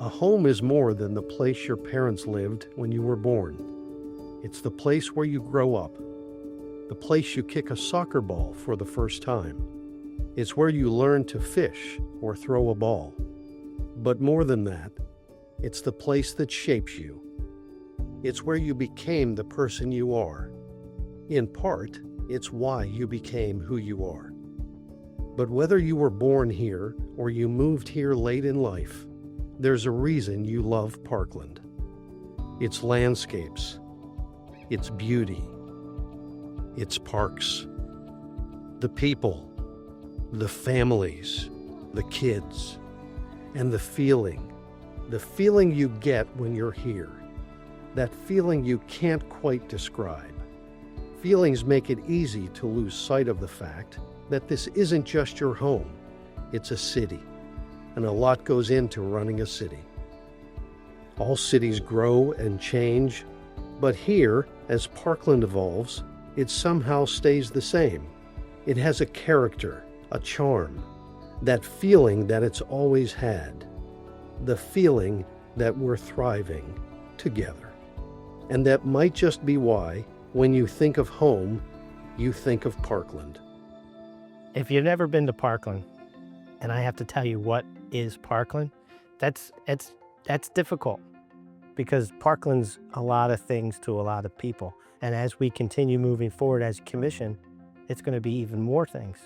A home is more than the place your parents lived when you were born. It's the place where you grow up, the place you kick a soccer ball for the first time. It's where you learn to fish or throw a ball. But more than that, it's the place that shapes you. It's where you became the person you are. In part, it's why you became who you are. But whether you were born here or you moved here late in life, there's a reason you love Parkland. Its landscapes, its beauty, its parks, the people, the families, the kids, and the feeling you get when you're here. That feeling you can't quite describe. Feelings make it easy to lose sight of the fact that this isn't just your home, it's a city, and a lot goes into running a city. All cities grow and change, but here, as Parkland evolves, it somehow stays the same. It has a character, a charm, that feeling that it's always had, the feeling that we're thriving together. And that might just be why, when you think of home, you think of Parkland. If you've never been to Parkland, and I have to tell you what is Parkland, that's difficult, because Parkland's a lot of things to a lot of people. And as we continue moving forward as a commission, it's going to be even more things.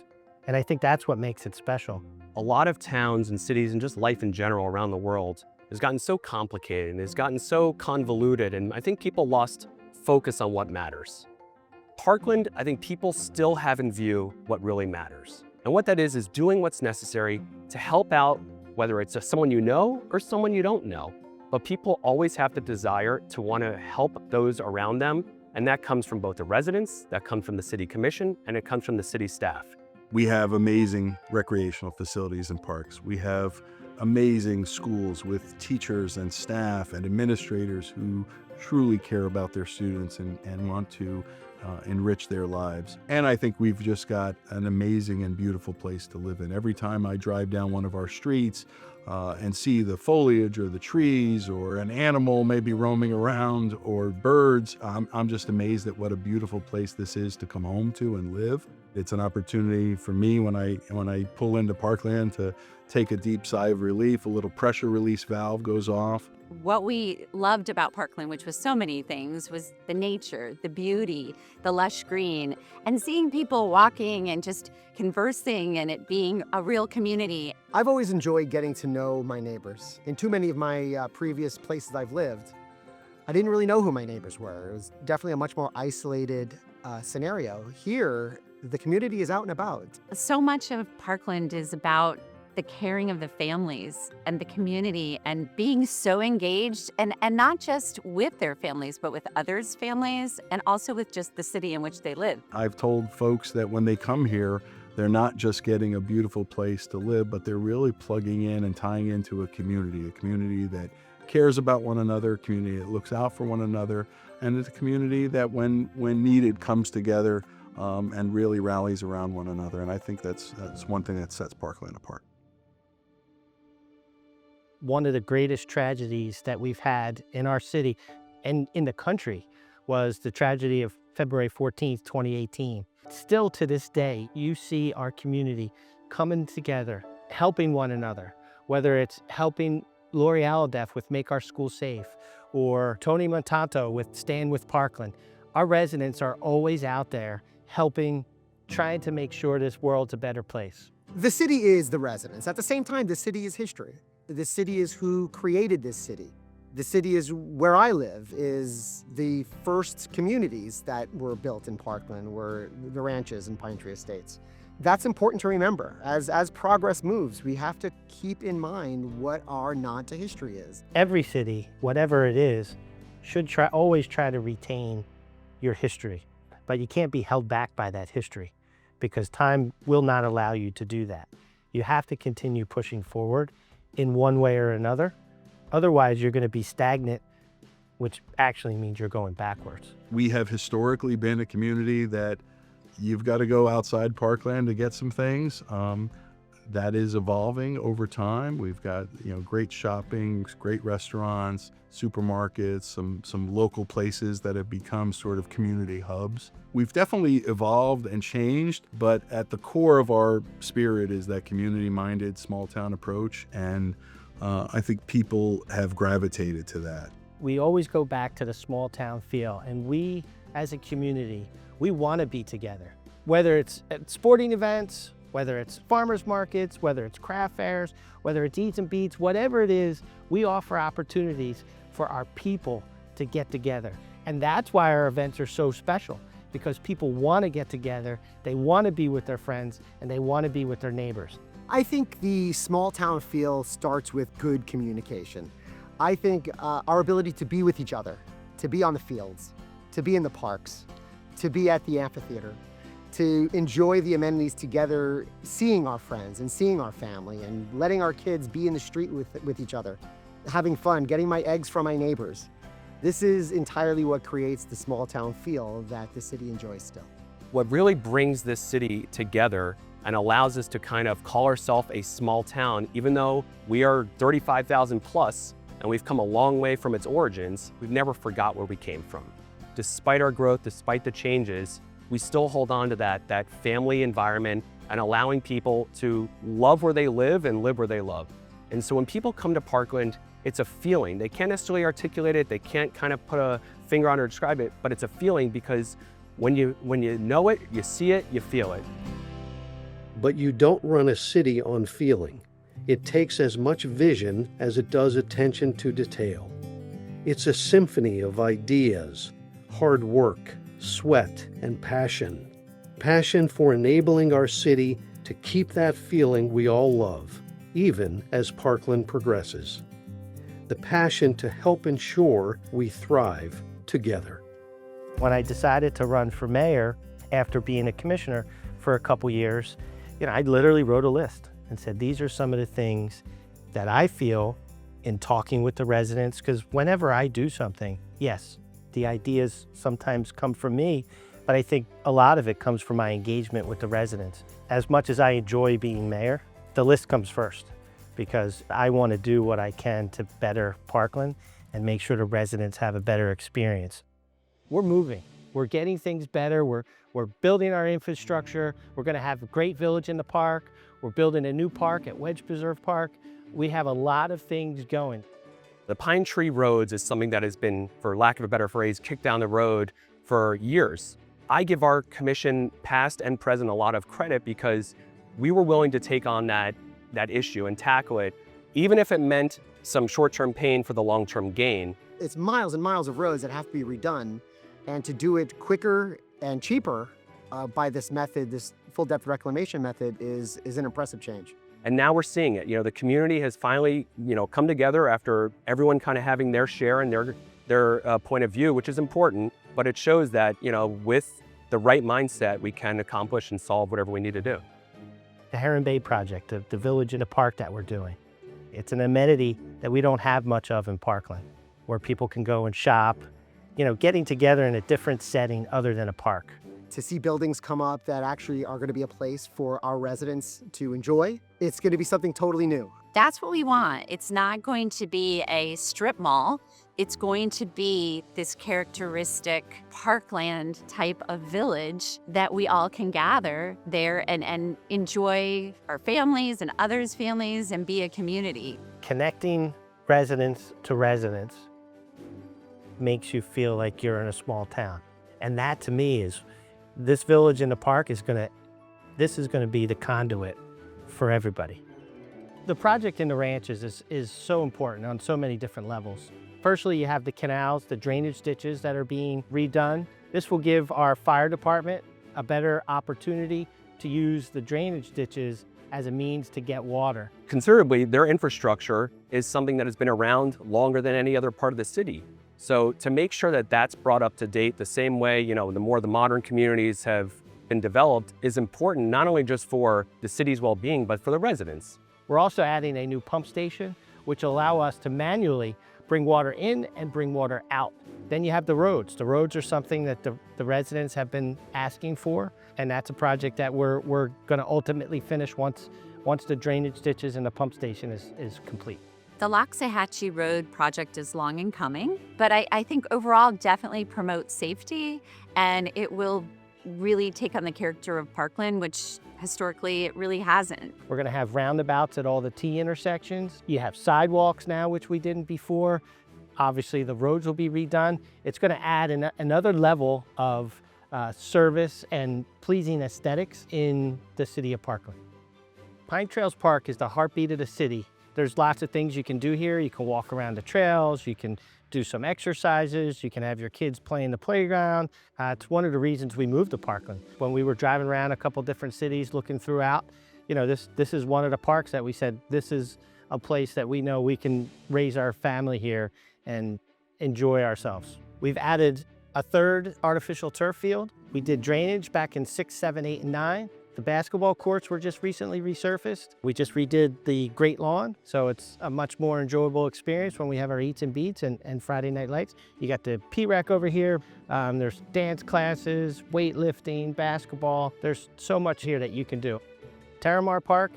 And I think that's what makes it special. A lot of towns and cities and just life in general around the world has gotten so complicated and has gotten so convoluted, and I think people lost focus on what matters. Parkland, I think people still have in view what really matters. And what that is doing what's necessary to help out, whether it's someone you know or someone you don't know. But people always have the desire to want to help those around them, and that comes from both the residents, that comes from the city commission, and it comes from the city staff. We have amazing recreational facilities and parks. We have amazing schools with teachers and staff and administrators who truly care about their students and want to enrich their lives. And I think we've just got an amazing and beautiful place to live in. Every time I drive down one of our streets and see the foliage or the trees or an animal maybe roaming around or birds, I'm just amazed at what a beautiful place this is to come home to and live. It's an opportunity for me when I pull into Parkland to take a deep sigh of relief. A little pressure release valve goes off. What we loved about Parkland, which was so many things, was the nature, the beauty, the lush green, and seeing people walking and just conversing and it being a real community. I've always enjoyed getting to know my neighbors. In too many of my previous places I've lived, I didn't really know who my neighbors were. It was definitely a much more isolated scenario. Here, the community is out and about. So much of Parkland is about the caring of the families and the community and being so engaged and not just with their families, but with others' families and also with just the city in which they live. I've told folks that when they come here, they're not just getting a beautiful place to live, but they're really plugging in and tying into a community that cares about one another, a community that looks out for one another, and it's a community that when needed comes together and really rallies around one another. And I think that's one thing that sets Parkland apart. One of the greatest tragedies that we've had in our city and in the country was the tragedy of February 14th, 2018. Still to this day, you see our community coming together, helping one another, whether it's helping Lori Aldeff with Make Our School Safe or Tony Montanto with Stand With Parkland. Our residents are always out there helping, trying to make sure this world's a better place. The city is the residents. At the same time, the city is history. The city is who created this city. The city is where I live, is the first communities that were built in Parkland, were the ranches and Pine Tree Estates. That's important to remember. As progress moves, we have to keep in mind what our nod to history is. Every city, whatever it is, should always try to retain your history, but you can't be held back by that history because time will not allow you to do that. You have to continue pushing forward in one way or another. Otherwise, you're going to be stagnant, which actually means you're going backwards. We have historically been a community that you've got to go outside Parkland to get some things. that is evolving over time. We've got, great shopping, great restaurants, supermarkets, some local places that have become sort of community hubs. We've definitely evolved and changed, but at the core of our spirit is that community-minded small town approach, and I think people have gravitated to that. We always go back to the small town feel, and we as a community, we want to be together. Whether it's at sporting events, whether it's farmers markets, whether it's craft fairs, whether it's eats and beats, whatever it is, we offer opportunities for our people to get together. And that's why our events are so special, because people want to get together, they want to be with their friends, and they want to be with their neighbors. I think the small town feel starts with good communication. I think our ability to be with each other, to be on the fields, to be in the parks, to be at the amphitheater, to enjoy the amenities together, seeing our friends and seeing our family and letting our kids be in the street with each other, having fun, getting my eggs from my neighbors. This is entirely what creates the small town feel that the city enjoys still. What really brings this city together and allows us to kind of call ourselves a small town, even though we are 35,000 plus and we've come a long way from its origins, we've never forgot where we came from. Despite our growth, despite the changes, we still hold on to that family environment and allowing people to love where they live and live where they love. And so when people come to Parkland, it's a feeling. They can't necessarily articulate it, they can't kind of put a finger on it or describe it, but it's a feeling because when you know it, you see it, you feel it. But you don't run a city on feeling. It takes as much vision as it does attention to detail. It's a symphony of ideas, hard work, sweat, and passion. Passion for enabling our city to keep that feeling we all love, even as Parkland progresses. The passion to help ensure we thrive together. When I decided to run for mayor after being a commissioner for a couple years, I literally wrote a list and said, these are some of the things that I feel in talking with the residents, because whenever I do something, yes, the ideas sometimes come from me, but I think a lot of it comes from my engagement with the residents. As much as I enjoy being mayor, the list comes first, because I want to do what I can to better Parkland and make sure the residents have a better experience. We're moving. We're getting things better. We're building our infrastructure. We're going to have a great village in the park. We're building a new park at Wedge Preserve Park. We have a lot of things going. The Pine Tree Roads is something that has been, for lack of a better phrase, kicked down the road for years. I give our commission, past and present, a lot of credit because we were willing to take on that issue and tackle it, even if it meant some short-term pain for the long-term gain. It's miles and miles of roads that have to be redone, and to do it quicker and cheaper by this method, this full depth reclamation method, is an impressive change. And now we're seeing it. The community has finally, come together after everyone kind of having their share and their point of view, which is important. But it shows that, with the right mindset, we can accomplish and solve whatever we need to do. The Heron Bay project, the village in the park that we're doing, it's an amenity that we don't have much of in Parkland, where people can go and shop, getting together in a different setting other than a park. To see buildings come up that actually are going to be a place for our residents to enjoy, it's going to be something totally new. That's what we want. It's not going to be a strip mall. It's going to be this characteristic parkland type of village that we all can gather there and enjoy our families and others' families and be a community. Connecting residents to residents makes you feel like you're in a small town. And that to me is, this village in the park is going to be the conduit for everybody. The project in the ranches is so important on so many different levels. Firstly, you have the canals, the drainage ditches that are being redone. This will give our fire department a better opportunity to use the drainage ditches as a means to get water. Considerably, their infrastructure is something that has been around longer than any other part of the city. So to make sure that that's brought up to date the same way, the more the modern communities have been developed is important, not only just for the city's well-being, but for the residents. We're also adding a new pump station, which will allow us to manually bring water in and bring water out. Then you have the roads. The roads are something that the residents have been asking for, and that's a project that we're going to ultimately finish once once the drainage ditches and the pump station is complete. The Loxahatchee Road project is long in coming, but I think overall definitely promotes safety, and it will really take on the character of Parkland, which historically it really hasn't. We're going to have roundabouts at all the T intersections. You have sidewalks now, which we didn't before. Obviously, the roads will be redone. It's going to add another level of service and pleasing aesthetics in the city of Parkland. Pine Trails Park is the heartbeat of the city. There's lots of things you can do here. You can walk around the trails, you can do some exercises, you can have your kids play in the playground. It's one of the reasons we moved to Parkland. When we were driving around a couple different cities looking throughout, this is one of the parks that we said, this is a place that we know we can raise our family here and enjoy ourselves. We've added a third artificial turf field. We did drainage back in 6, 7, 8, and 9. The basketball courts were just recently resurfaced. We just redid the Great Lawn, so it's a much more enjoyable experience when we have our eats and beats and Friday night lights. You got the P-Rec over here. There's dance classes, weightlifting, basketball. There's so much here that you can do. Terramar Park,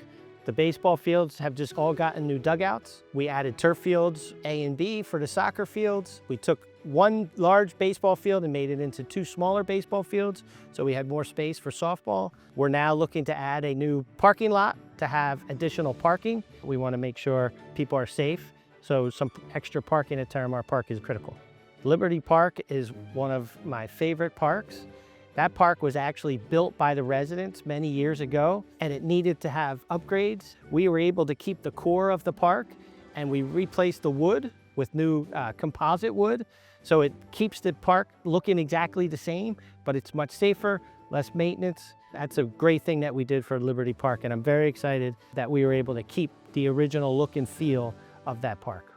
the baseball fields have just all gotten new dugouts. We added turf fields A and B for the soccer fields. We took one large baseball field and made it into 2 smaller baseball fields, so we had more space for softball. We're now looking to add a new parking lot to have additional parking. We want to make sure people are safe, so some extra parking at Terramar Park is critical. Liberty Park is one of my favorite parks. That park was actually built by the residents many years ago, and it needed to have upgrades. We were able to keep the core of the park, and we replaced the wood with new composite wood. So it keeps the park looking exactly the same, but it's much safer, less maintenance. That's a great thing that we did for Liberty Park, and I'm very excited that we were able to keep the original look and feel of that park.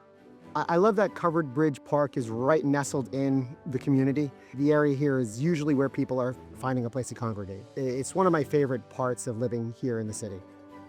I love that Covered Bridge Park is right nestled in the community. The area here is usually where people are finding a place to congregate. It's one of my favorite parts of living here in the city.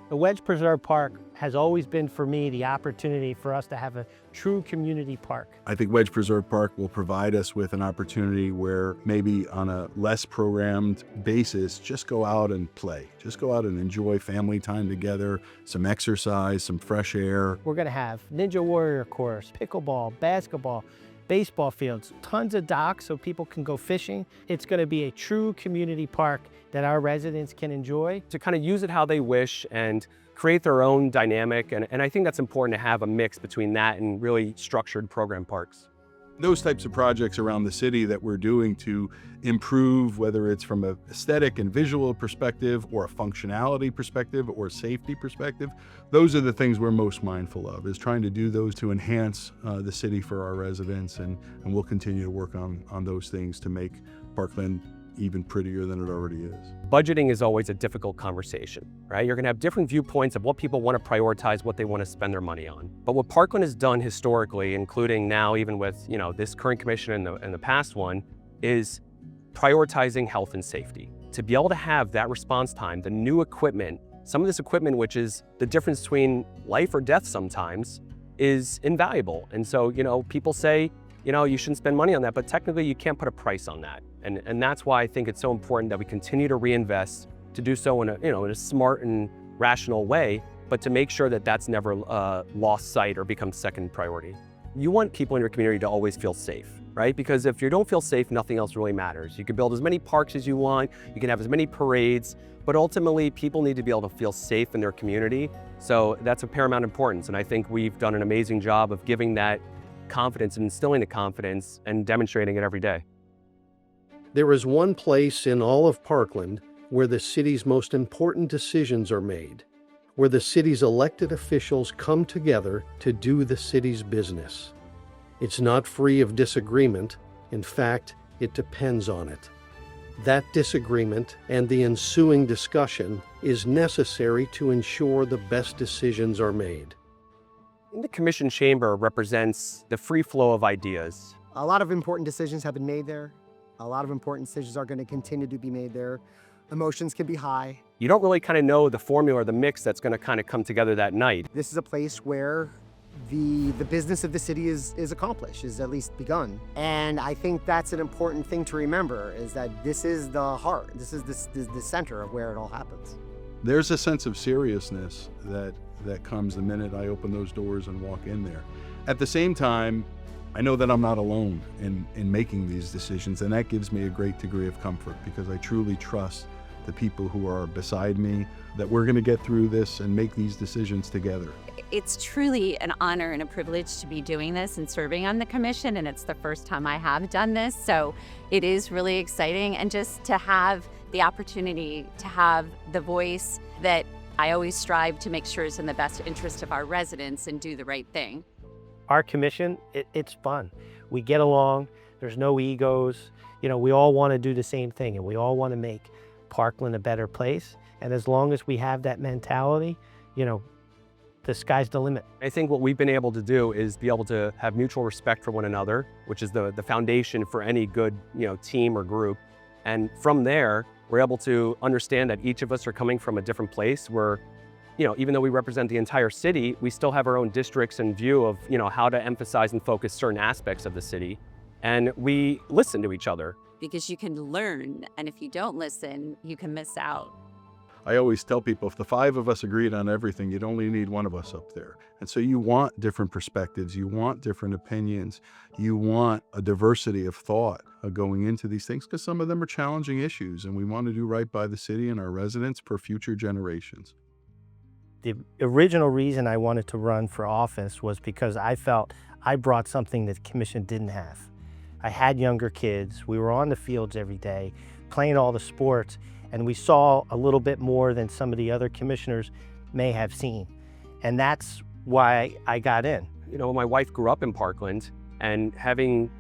The Wedge Preserve Park has always been, for me, the opportunity for us to have a true community park. I think Wedge Preserve Park will provide us with an opportunity where maybe on a less programmed basis, just go out and play. Just go out and enjoy family time together, some exercise, some fresh air. We're going to have Ninja Warrior course, pickleball, basketball, baseball fields, tons of docks so people can go fishing. It's going to be a true community park that our residents can enjoy. To kind of use it how they wish and create their own dynamic. And I think that's important to have a mix between that and really structured program parks. Those types of projects around the city that we're doing to improve, whether it's from an aesthetic and visual perspective or a functionality perspective or safety perspective, those are the things we're most mindful of, is trying to do those to enhance the city for our residents. And we'll continue to work on those things to make Parkland even prettier than it already is. Budgeting is always a difficult conversation, right? You're going to have different viewpoints of what people want to prioritize, what they want to spend their money on. But what Parkland has done historically, including now even with this current commission and the past one, is prioritizing health and safety. To be able to have that response time, the new equipment, some of this equipment, which is the difference between life or death sometimes, is invaluable. And so, people say, you shouldn't spend money on that, but technically you can't put a price on that. And that's why I think it's so important that we continue to reinvest, to do so in a smart and rational way, but to make sure that that's never lost sight or becomes second priority. You want people in your community to always feel safe, right? Because if you don't feel safe, nothing else really matters. You can build as many parks as you want, you can have as many parades, but ultimately people need to be able to feel safe in their community. So that's of paramount importance. And I think we've done an amazing job of giving that confidence and instilling the confidence and demonstrating it every day. There is one place in all of Parkland where the city's most important decisions are made, where the city's elected officials come together to do the city's business. It's not free of disagreement. In fact, it depends on it. That disagreement and the ensuing discussion is necessary to ensure the best decisions are made. The Commission Chamber represents the free flow of ideas. A lot of important decisions have been made there. A lot of important decisions are going to continue to be made there. Emotions can be high. You don't really kind of know the formula or the mix that's going to kind of come together that night. This is a place where the business of the city is accomplished, is at least begun. And I think that's an important thing to remember, is that this is the heart, this is the center of where it all happens. There's a sense of seriousness that comes the minute I open those doors and walk in there. At the same time, I know that I'm not alone in making these decisions, and that gives me a great degree of comfort because I truly trust the people who are beside me, that we're going to get through this and make these decisions together. It's truly an honor and a privilege to be doing this and serving on the commission, and it's the first time I have done this, so it is really exciting, and just to have the opportunity to have the voice that I always strive to make sure is in the best interest of our residents and do the right thing. Our commission, it's fun. We get along, there's no egos. You know, we all want to do the same thing, and we all want to make Parkland a better place. And as long as we have that mentality, you know, the sky's the limit. I think what we've been able to do is be able to have mutual respect for one another, which is the foundation for any good, team or group. And from there, we're able to understand that each of us are coming from a different place where, even though we represent the entire city, we still have our own districts and view of, how to emphasize and focus certain aspects of the city. And we listen to each other. Because you can learn, and if you don't listen, you can miss out. I always tell people, if the five of us agreed on everything, you'd only need one of us up there. And so you want different perspectives, you want different opinions, you want a diversity of thought going into these things, because some of them are challenging issues, and we want to do right by the city and our residents for future generations. The original reason I wanted to run for office was because I felt I brought something that the commission didn't have. I had younger kids, we were on the fields every day, playing all the sports, and we saw a little bit more than some of the other commissioners may have seen. And that's why I got in. My wife grew up in Parkland, and having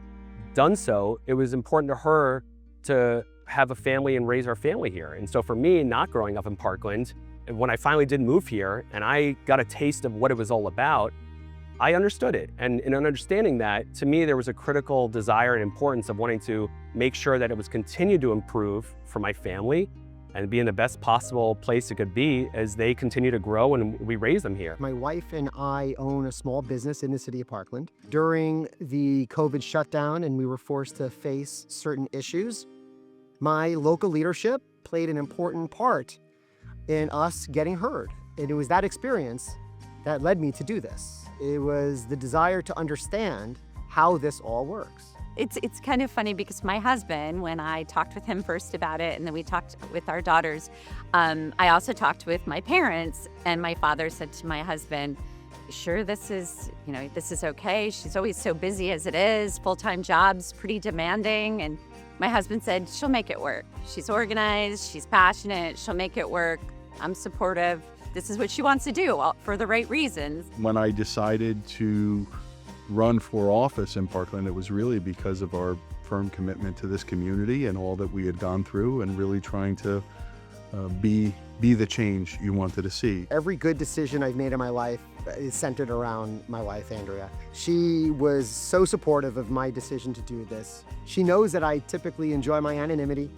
done so, it was important to her to have a family and raise our family here. And so for me, not growing up in Parkland, when I finally did move here and I got a taste of what it was all about, I understood it. And in understanding that, to me, there was a critical desire and importance of wanting to make sure that it was continued to improve for my family and be in the best possible place it could be as they continue to grow and we raise them here. My wife and I own a small business in the city of Parkland. During the COVID shutdown and we were forced to face certain issues, my local leadership played an important part in us getting heard. And it was that experience that led me to do this. It was the desire to understand how this all works. It's kind of funny because my husband, when I talked with him first about it, and then we talked with our daughters, I also talked with my parents, and my father said to my husband, sure, this is okay. She's always so busy as it is, full-time jobs, pretty demanding. And my husband said, she'll make it work. She's organized, she's passionate, she'll make it work. I'm supportive. This is what she wants to do for the right reasons. When I decided to run for office in Parkland, it was really because of our firm commitment to this community and all that we had gone through, and really trying to be the change you wanted to see. Every good decision I've made in my life is centered around my wife, Andrea. She was so supportive of my decision to do this. She knows that I typically enjoy my anonymity.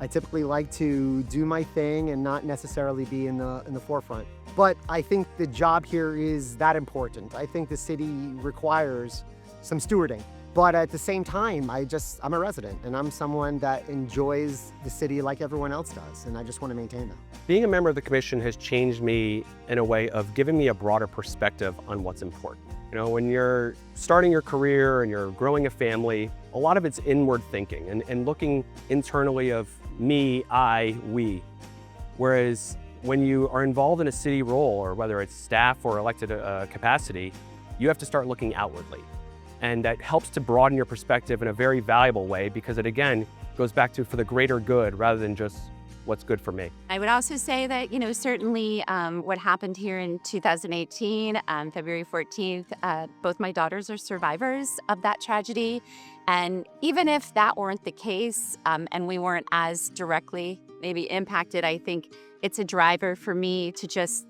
I typically like to do my thing and not necessarily be in the forefront. But I think the job here is that important. I think the city requires some stewarding. But at the same time, I'm a resident, and I'm someone that enjoys the city like everyone else does, and I just want to maintain that. Being a member of the commission has changed me in a way of giving me a broader perspective on what's important. When you're starting your career and you're growing a family, a lot of it's inward thinking and looking internally of me, I, we. Whereas when you are involved in a city role, or whether it's staff or elected capacity, you have to start looking outwardly. And that helps to broaden your perspective in a very valuable way, because it, again, goes back to for the greater good rather than just what's good for me. I would also say that, certainly what happened here in 2018, February 14th, both my daughters are survivors of that tragedy. And even if that weren't the case, and we weren't as directly maybe impacted, I think it's a driver for me to just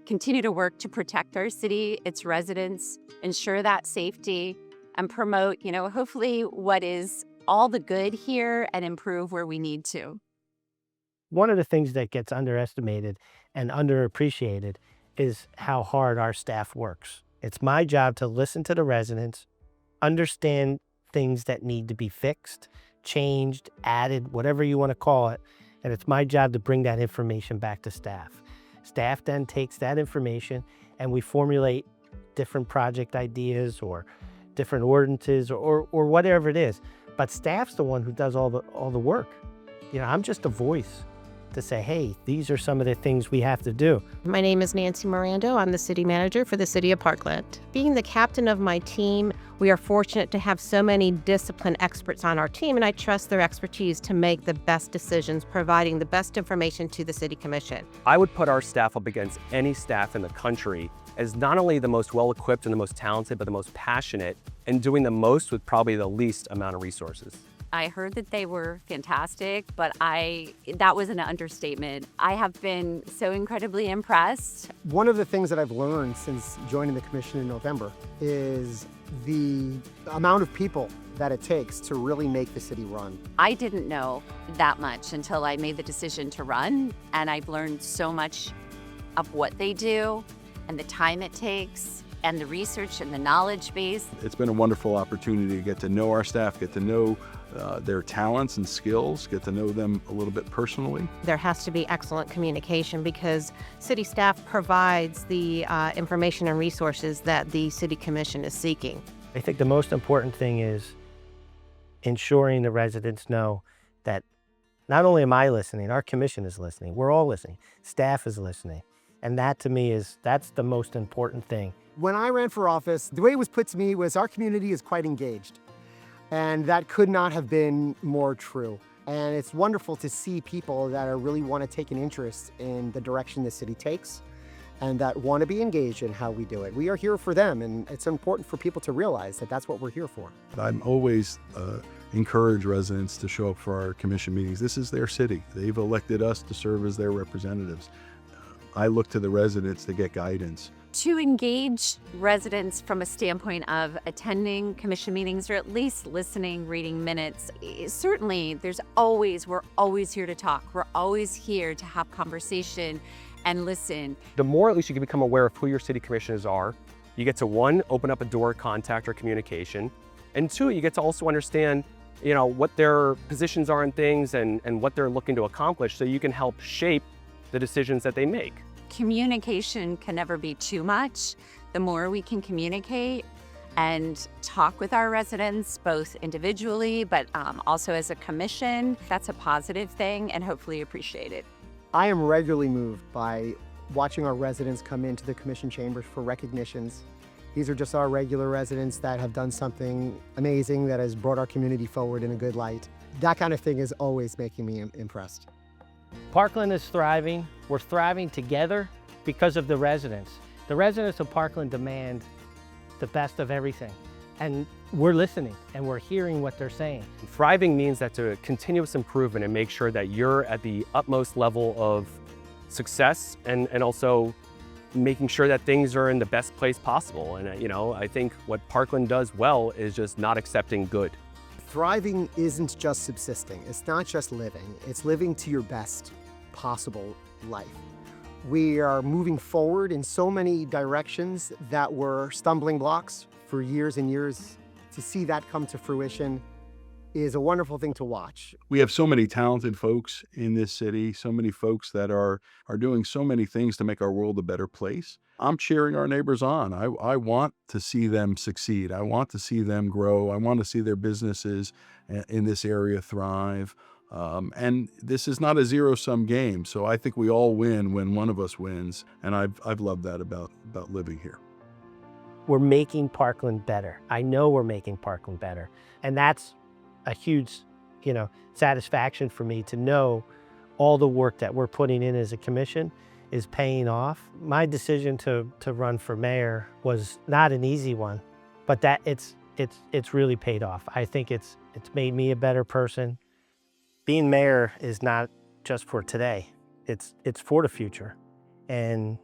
continue to work to protect our city, its residents, ensure that safety, and promote, hopefully what is all the good here and improve where we need to. One of the things that gets underestimated and underappreciated is how hard our staff works. It's my job to listen to the residents, understand things that need to be fixed, changed, added, whatever you want to call it. And it's my job to bring that information back to staff. Staff then takes that information and we formulate different project ideas or different ordinances or whatever it is. But staff's the one who does all the work. I'm just a voice to say, hey, these are some of the things we have to do. My name is Nancy Mirando. I'm the city manager for the city of Parkland. Being the captain of my team, we are fortunate to have so many discipline experts on our team, and I trust their expertise to make the best decisions, providing the best information to the city commission. I would put our staff up against any staff in the country as not only the most well-equipped and the most talented, but the most passionate and doing the most with probably the least amount of resources. I heard that they were fantastic, but that was an understatement. I have been so incredibly impressed. One of the things that I've learned since joining the commission in November is the amount of people that it takes to really make the city run. I didn't know that much until I made the decision to run, and I've learned so much of what they do and the time it takes and the research and the knowledge base. It's been a wonderful opportunity to get to know our staff, get to know their talents and skills, get to know them a little bit personally. There has to be excellent communication because city staff provides the information and resources that the city commission is seeking. I think the most important thing is ensuring the residents know that not only am I listening, our commission is listening, we're all listening, staff is listening. And that to me that's the most important thing. When I ran for office, the way it was put to me was our community is quite engaged. And that could not have been more true. And it's wonderful to see people that really want to take an interest in the direction the city takes and that want to be engaged in how we do it. We are here for them, and it's important for people to realize that that's what we're here for. I'm always encourage residents to show up for our commission meetings. This is their city. They've elected us to serve as their representatives. I look to the residents to get guidance. To engage residents from a standpoint of attending commission meetings or at least listening, reading minutes, certainly we're always here to talk. We're always here to have conversation and listen. The more at least you can become aware of who your city commissioners are, you get to one, open up a door of contact or communication, and two, you get to also understand what their positions are in things and what they're looking to accomplish so you can help shape the decisions that they make. Communication can never be too much. The more we can communicate and talk with our residents, both individually, but also as a commission, that's a positive thing and hopefully appreciated. I am regularly moved by watching our residents come into the commission chambers for recognitions. These are just our regular residents that have done something amazing that has brought our community forward in a good light. That kind of thing is always making me impressed. Parkland is thriving. We're thriving together because of the residents. The residents of Parkland demand the best of everything. And we're listening and we're hearing what they're saying. Thriving means that to continuous improvement and make sure that you're at the utmost level of success and also making sure that things are in the best place possible. And I think what Parkland does well is just not accepting good. Thriving isn't just subsisting. It's not just living. It's living to your best possible life. We are moving forward in so many directions that were stumbling blocks for years and years. To see that come to fruition is a wonderful thing to watch. We have so many talented folks in this city, so many folks that are doing so many things to make our world a better place. I'm cheering our neighbors on. I want to see them succeed. I want to see them grow. I want to see their businesses in this area thrive. And this is not a zero-sum game, so I think we all win when one of us wins, and I've loved that about living here. We're making Parkland better. I know we're making Parkland better, and that's a huge, satisfaction for me to know all the work that we're putting in as a commission is paying off. My decision to run for mayor was not an easy one, but that it's really paid off. I think it's made me a better person. Being mayor is not just for today. It's for the future. And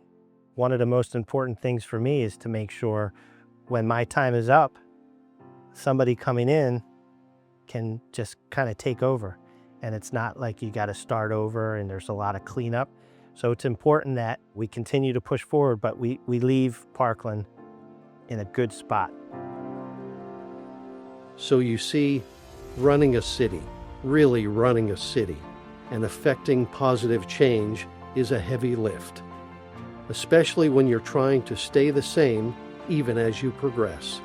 one of the most important things for me is to make sure when my time is up, somebody coming in can just kind of take over. And it's not like you got to start over and there's a lot of cleanup. So it's important that we continue to push forward, but we leave Parkland in a good spot. So you see, running a city, really running a city, and affecting positive change is a heavy lift. especially when you're trying to stay the same even as you progress.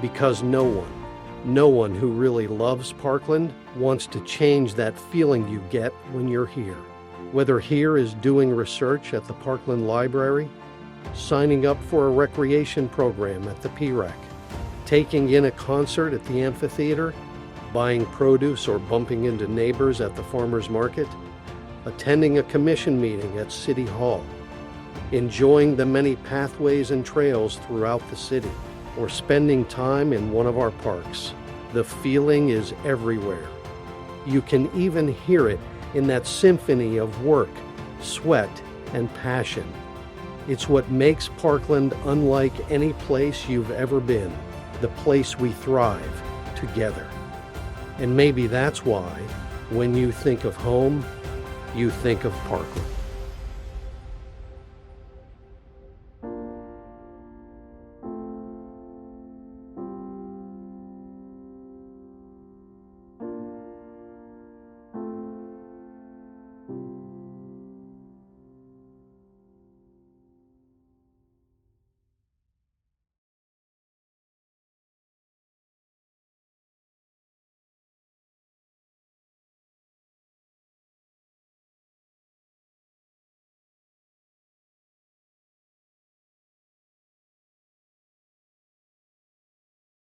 Because no one who really loves Parkland wants to change that feeling you get when you're here. Whether here is doing research at the Parkland Library, signing up for a recreation program at the PREC, taking in a concert at the amphitheater, buying produce or bumping into neighbors at the farmer's market, attending a commission meeting at City Hall, enjoying the many pathways and trails throughout the city, or spending time in one of our parks. The feeling is everywhere. You can even hear it in that symphony of work, sweat, and passion. It's what makes Parkland unlike any place you've ever been, the place we thrive together. And maybe that's why, when you think of home, you think of Parkland.